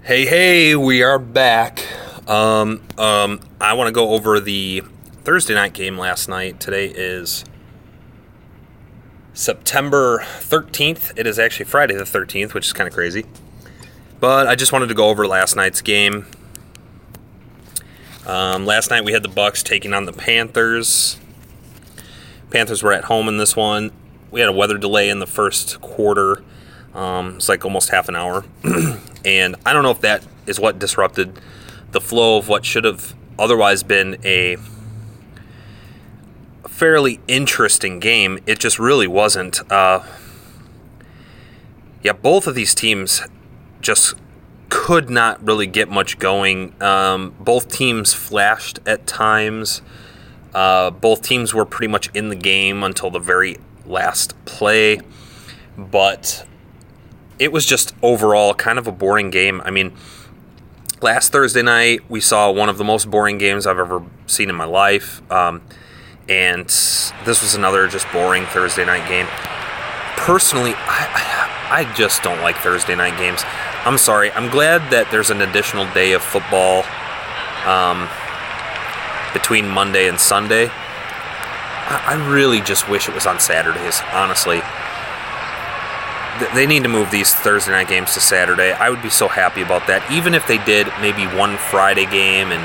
Hey, we are back. I want to go over the Thursday night game last night. Today is September 13th. It is actually Friday the 13th, which is kind of crazy. But I just wanted to go over last night's game. Last night we had the Bucks taking on the Panthers. Panthers were at home in this one. We had a weather delay in the first quarter. It's like almost half an hour. And I don't know if that is what disrupted the flow of what should have otherwise been a fairly interesting game. It just really wasn't. Both of these teams just could not really get much going. Both teams flashed at times. Both teams were pretty much in the game until the very last play. But it was just overall kind of a boring game. I mean, last Thursday night, we saw one of the most boring games I've ever seen in my life. And this was another just boring Thursday night game. Personally, I just don't like Thursday night games. I'm sorry. I'm glad that there's an additional day of football between Monday and Sunday. I really just wish it was on Saturdays, honestly. They need to move these Thursday night games to Saturday. I would be so happy about that. Even if they did maybe one Friday game and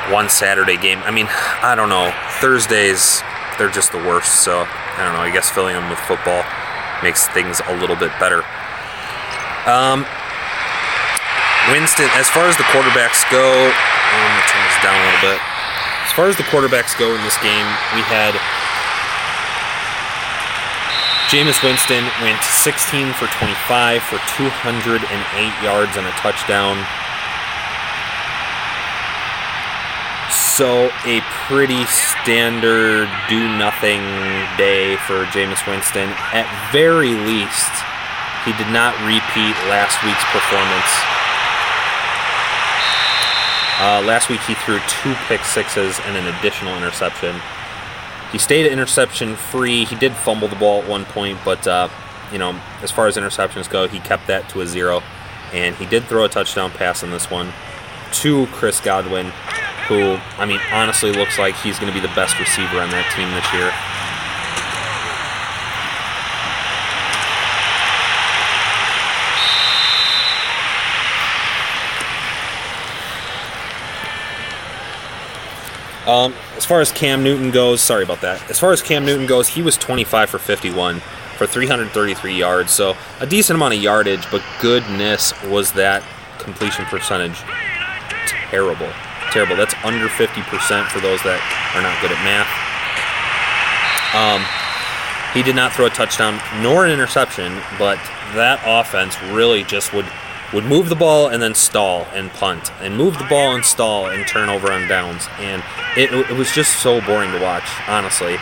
one Saturday game. I mean, I don't know. Thursdays, they're just the worst. So, I don't know. I guess filling them with football makes things a little bit better. Winston, as far as the quarterbacks go, I'm going to turn this down a little bit. As far as the quarterbacks go in this game, we had Jameis Winston went 16 for 25 for 208 yards and a touchdown. So a pretty standard do-nothing day for Jameis Winston. At very least, he did not repeat last week's performance. Last week he threw 2 pick sixes and an additional interception. He stayed interception free. He did fumble the ball at one point, but as far as interceptions go, he kept that to a 0. And he did throw a touchdown pass in this one to Chris Godwin, who, I mean, honestly looks like he's going to be the best receiver on that team this year. As far as Cam Newton goes, sorry about that. As far as Cam Newton goes, he was 25 for 51 for 333 yards. So a decent amount of yardage, but goodness, was that completion percentage terrible. Terrible. That's under 50% for those that are not good at math. He did not throw a touchdown nor an interception, but that offense really just would move the ball and then stall and punt, and move the ball and stall and turn over on downs. And it was just so boring to watch, honestly.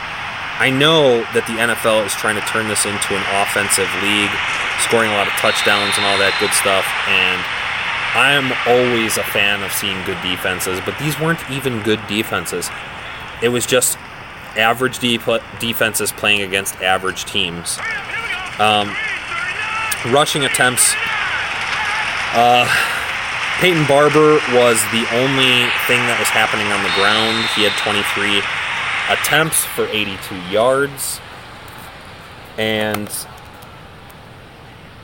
I know that the NFL is trying to turn this into an offensive league, scoring a lot of touchdowns and all that good stuff, and I'm always a fan of seeing good defenses, but these weren't even good defenses. It was just average defenses playing against average teams. Rushing attempts, Peyton Barber was the only thing that was happening on the ground. He had 23 attempts for 82 yards. And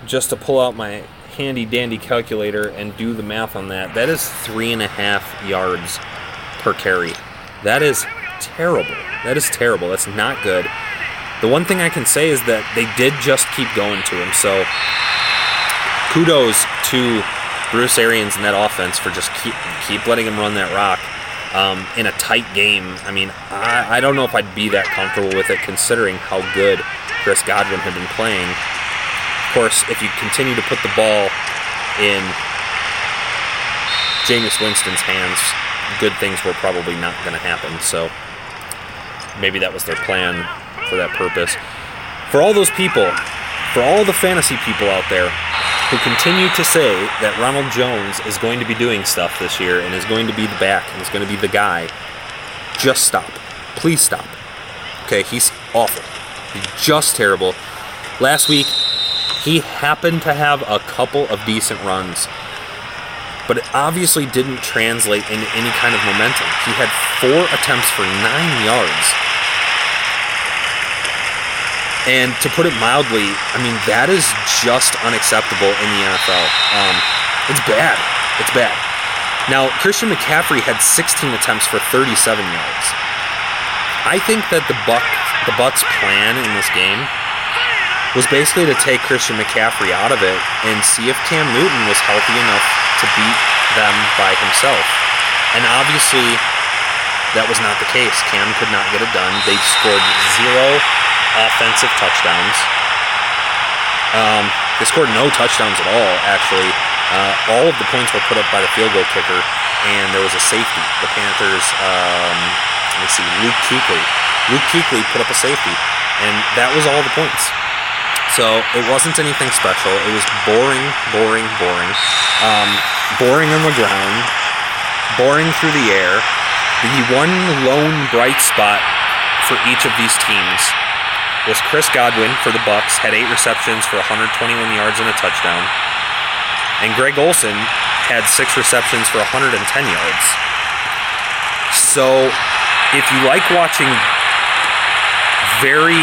just to pull out my handy-dandy calculator and do the math on that, that is 3.5 yards per carry. That is terrible. That is terrible. That's not good. The one thing I can say is that they did just keep going to him. So kudos to Bruce Arians and that offense for just keep letting him run that rock in a tight game. I mean, I don't know if I'd be that comfortable with it considering how good Chris Godwin had been playing. Of course, if you continue to put the ball in Jameis Winston's hands, good things were probably not going to happen. So maybe that was their plan for that purpose. For all those people, for all the fantasy people out there who continue to say that Ronald Jones is going to be doing stuff this year and is going to be the back and is going to be the guy, just stop. Please stop. Okay, he's awful. He's just terrible. Last week, he happened to have a couple of decent runs. but it obviously didn't translate into any kind of momentum. He had 4 attempts for 9 yards. And to put it mildly, I mean, that is just unacceptable in the NFL. It's bad. It's bad. Now, Christian McCaffrey had 16 attempts for 37 yards. I think that the Bucs' plan in this game was basically to take Christian McCaffrey out of it and see if Cam Newton was healthy enough to beat them by himself. And obviously, that was not the case. Cam could not get it done. They scored 0 offensive touchdowns. They scored no touchdowns at all, actually. All of the points were put up by the field goal kicker, and there was a safety. The Panthers, Luke Kuechly put up a safety, and that was all the points. So it wasn't anything special. It was boring. Boring on the ground, boring through the air. The one lone bright spot for each of these teams was Chris Godwin for the Bucs, had 8 receptions for 121 yards and a touchdown. And Greg Olsen had 6 receptions for 110 yards. So, if you like watching very,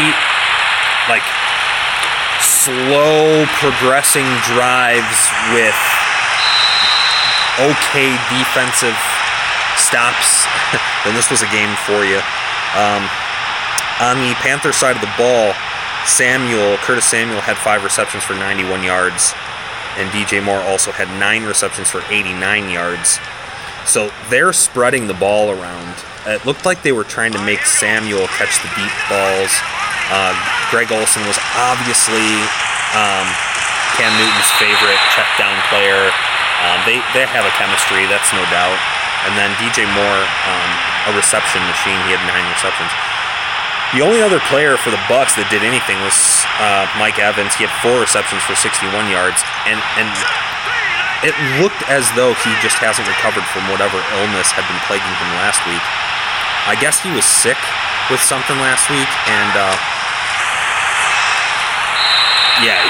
slow progressing drives with okay defensive stops, then this was a game for you. On the Panthers side of the ball, Curtis Samuel had 5 receptions for 91 yards, and DJ Moore also had 9 receptions for 89 yards. So they're spreading the ball around. It looked like they were trying to make Samuel catch the deep balls. Greg Olsen was obviously Cam Newton's favorite check down player. They have a chemistry, that's no doubt. And then DJ Moore, a reception machine. He had 9 receptions. The only other player for the Bucs that did anything was Mike Evans. He had 4 receptions for 61 yards, and it looked as though he just hasn't recovered from whatever illness had been plaguing him last week. I guess he was sick with something last week, and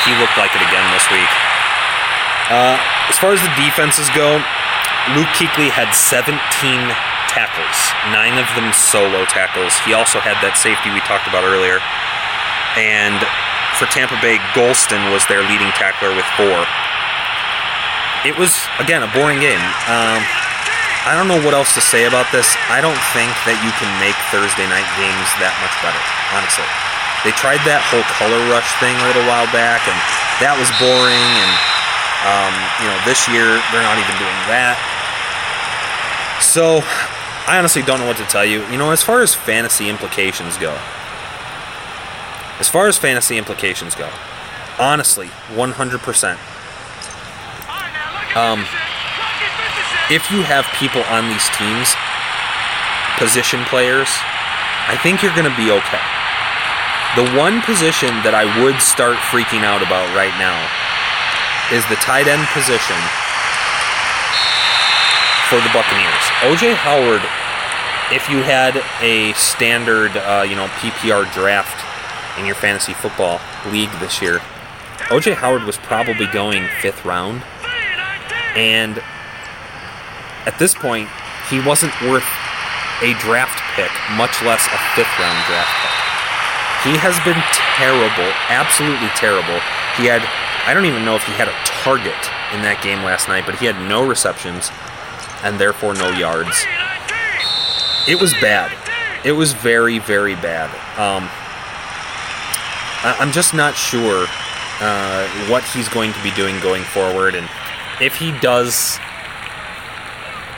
he looked like it again this week. As far as the defenses go, Luke Kuechly had 17 tackles, 9 of them solo tackles. He also had that safety we talked about earlier. And for Tampa Bay, Golston was their leading tackler with 4. It was, again, a boring game. I don't know what else to say about this. I don't think that you can make Thursday night games that much better, honestly. They tried that whole color rush thing a little while back, and that was boring. And, this year, they're not even doing that. So, I honestly don't know what to tell you. As far as fantasy implications go, honestly, 100%. If you have people on these teams, position players, I think you're going to be okay. The one position that I would start freaking out about right now is the tight end position for the Buccaneers. O.J. Howard, if you had a standard, PPR draft in your fantasy football league this year, O.J. Howard was probably going 5th round. And at this point, he wasn't worth a draft pick, much less a 5th round draft pick. He has been terrible, absolutely terrible. He had, I don't even know if he had a target in that game last night, but he had no receptions and therefore no yards. It was bad. It was very, very bad. I'm just not sure what he's going to be doing going forward, and if he does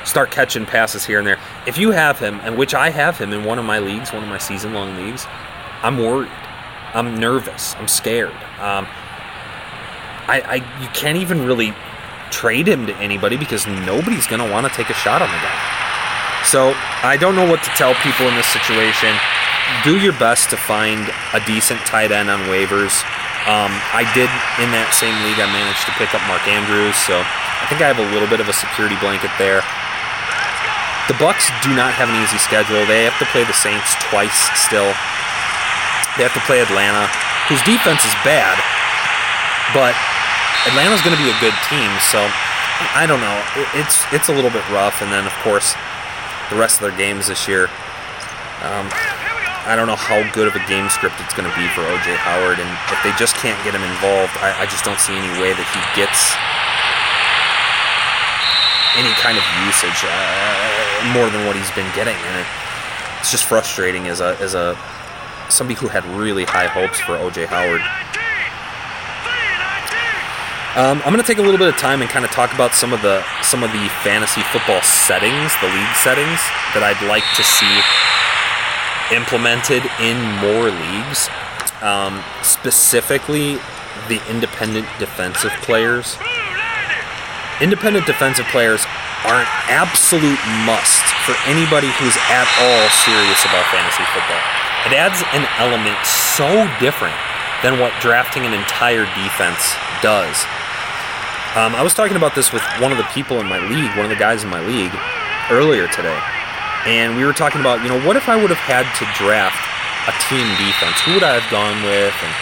start catching passes here and there. If you have him, and which I have him in one of my leagues, one of my season-long leagues, I'm worried. I'm nervous. I'm scared. You can't even really trade him to anybody because nobody's going to want to take a shot on the guy. So I don't know what to tell people in this situation. Do your best to find a decent tight end on waivers. I did, in that same league, I managed to pick up Mark Andrews, so I think I have a little bit of a security blanket there. The Bucs do not have an easy schedule. They have to play the Saints twice still. They have to play Atlanta, whose defense is bad, but Atlanta's going to be a good team, so I don't know. It's a little bit rough, and then of course the rest of their games this year. I don't know how good of a game script it's going to be for O.J. Howard, and if they just can't get him involved, I just don't see any way that he gets any kind of usage more than what he's been getting, and it's just frustrating as somebody who had really high hopes for O.J. Howard. I'm going to take a little bit of time and kind of talk about some of the fantasy football settings, the league settings that I'd like to see implemented in more leagues. Specifically, the independent defensive players. Independent defensive players are an absolute must for anybody who's at all serious about fantasy football. It adds an element so different than what drafting an entire defense does. I was talking about this with one of the people in my league, one of the guys in my league, earlier today. And we were talking about, what if I would have had to draft a team defense? Who would I have gone with? And,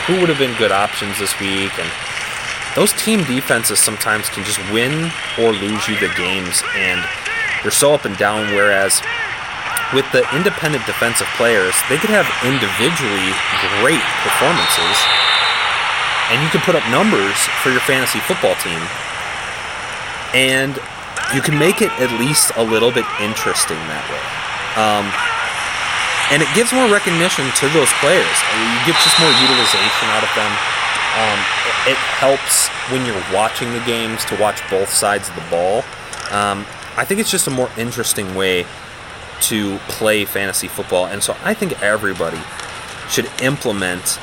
who would have been good options this week? And those team defenses sometimes can just win or lose you the games. And they're so up and down, whereas with the independent defensive players, they could have individually great performances. And you can put up numbers for your fantasy football team. And you can make it at least a little bit interesting that way. And it gives more recognition to those players. You get just more utilization out of them. It helps when you're watching the games to watch both sides of the ball. I think it's just a more interesting way to play fantasy football. And so I think everybody should implement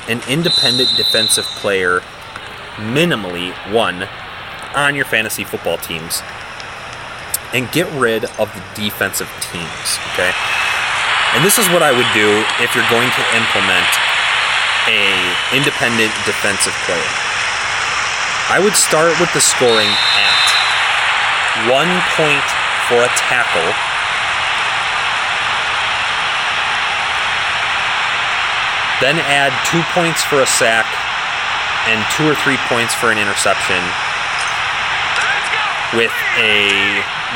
an independent defensive player, minimally one, on your fantasy football teams, and get rid of the defensive teams, okay? And this is what I would do if you're going to implement a independent defensive player. I would start with the scoring at 1 point for a tackle, then add 2 points for a sack and 2 or 3 points for an interception, with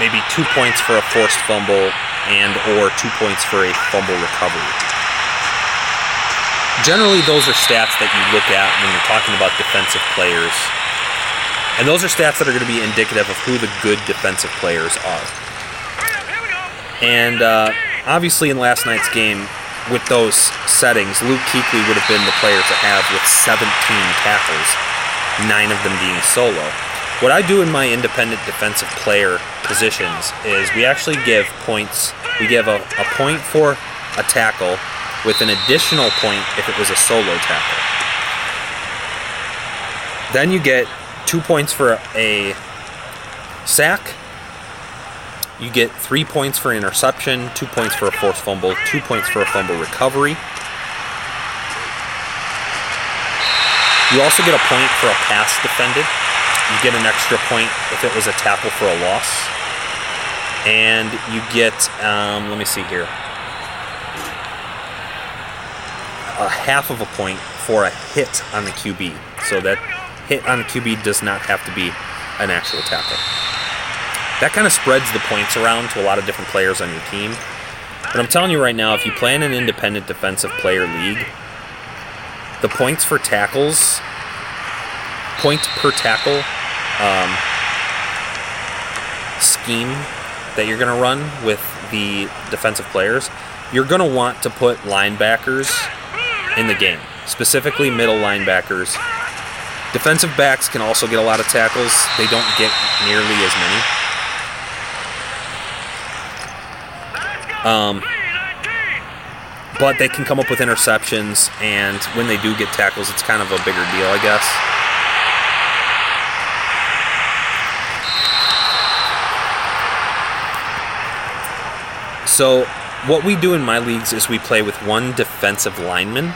maybe 2 points for a forced fumble and or 2 points for a fumble recovery. Generally, those are stats that you look at when you're talking about defensive players, and those are stats that are going to be indicative of who the good defensive players are. And obviously in last night's game, with those settings, Luke Kuechly would have been the player to have with 17 tackles, 9 of them being solo. What I do in my independent defensive player positions is we actually give points. We give a point for a tackle with an additional point if it was a solo tackle. Then you get 2 points for a sack. You get 3 points for an interception, 2 points for a forced fumble, 2 points for a fumble recovery. You also get a point for a pass defended. You get an extra point if it was a tackle for a loss. And you get, let me see here, a half of a point for a hit on the QB. So that hit on the QB does not have to be an actual tackle. That kind of spreads the points around to a lot of different players on your team. But I'm telling you right now, if you play in an independent defensive player league, the points for tackles, point per tackle scheme that you're going to run with the defensive players, you're going to want to put linebackers in the game, specifically middle linebackers. Defensive backs can also get a lot of tackles. They don't get nearly as many. But they can come up with interceptions, and when they do get tackles, it's kind of a bigger deal, I guess. So what we do in my leagues is we play with one defensive lineman,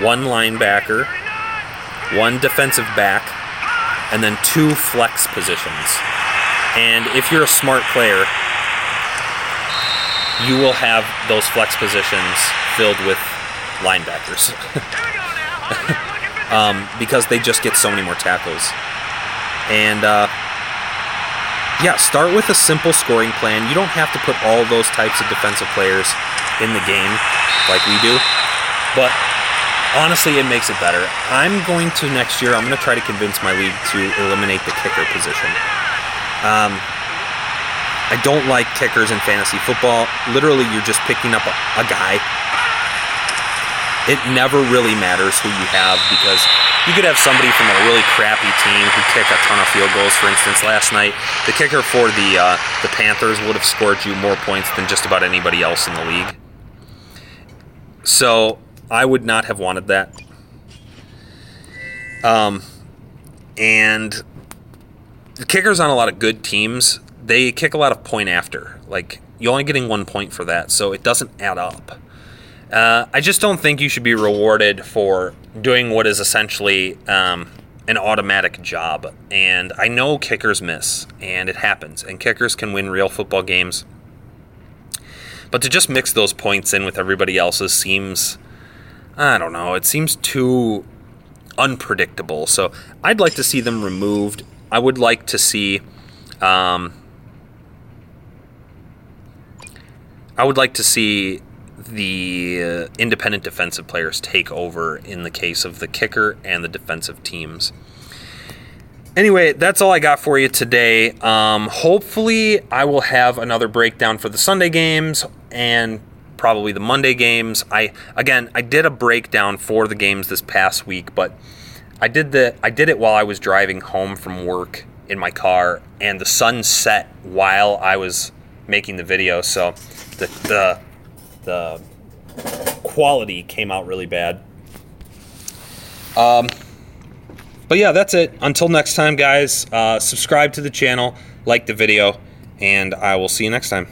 one linebacker, one defensive back, and then 2 flex positions. And if you're a smart player, you will have those flex positions filled with linebackers because they just get so many more tackles. And yeah, start with a simple scoring plan. You don't have to put all those types of defensive players in the game like we do, but honestly, it makes it better. I'm going to next year, I'm going to try to convince my league to eliminate the kicker position. I don't like kickers in fantasy football. Literally, you're just picking up a guy. It never really matters who you have, because you could have somebody from a really crappy team who kick a ton of field goals. For instance, last night, the kicker for the Panthers would have scored you more points than just about anybody else in the league. So I would not have wanted that. And the kickers on a lot of good teams, they kick a lot of point after. Like, you're only getting 1 point for that, so it doesn't add up. I just don't think you should be rewarded for doing what is essentially an automatic job. And I know kickers miss, and it happens. And kickers can win real football games. But to just mix those points in with everybody else's seems, I don't know, it seems too unpredictable. So I'd like to see them removed. I would like to see the independent defensive players take over in the case of the kicker and the defensive teams. Anyway, that's all I got for you today. Hopefully, I will have another breakdown for the Sunday games and probably the Monday games. I did a breakdown for the games this past week, but I did it while I was driving home from work in my car, and the sun set while I was making the video, so the quality came out really bad. But yeah, that's it. Until next time, guys, subscribe to the channel, like the video, and I will see you next time.